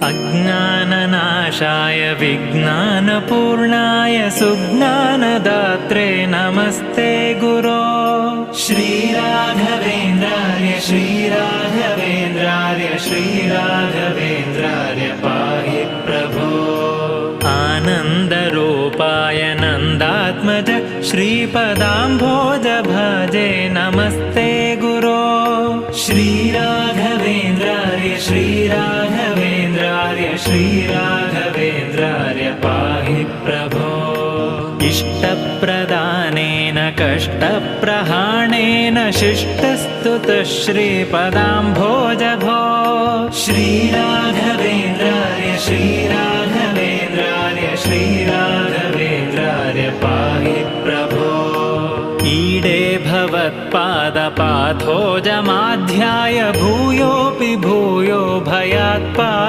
अज्ञाननाशाय विज्ञानपूर्णाय सुज्ञानदात्रे नमस्ते गुरो। श्रीराघवेन्द्रार्य श्रीराघवेन्द्रार्य श्रीराघवेन्द्रार्य पाहि प्रभो। आनन्दरूपाय नन्दात्मज श्रीपदाम्भोज भजे नमस्ते गुरो। श्रीराघवेन्द्रार्य श्रीराघवेन्द्रार्य श्रीराघवेन्द्रार्य पाहि प्रभो। इष्टप्रदानेन कष्टप्रहाणेन शिष्टस्तुतः श्रीपदाम्भोज भो। श्रीराघवेन्द्रार्य श्रीराघवेन्द्रार्य श्रीराघवेन्द्रार्य पाहि प्रभो। ईडे भवत्पादपाथोजमाध्याय भूयोऽपि भूयो भयात् पाहि।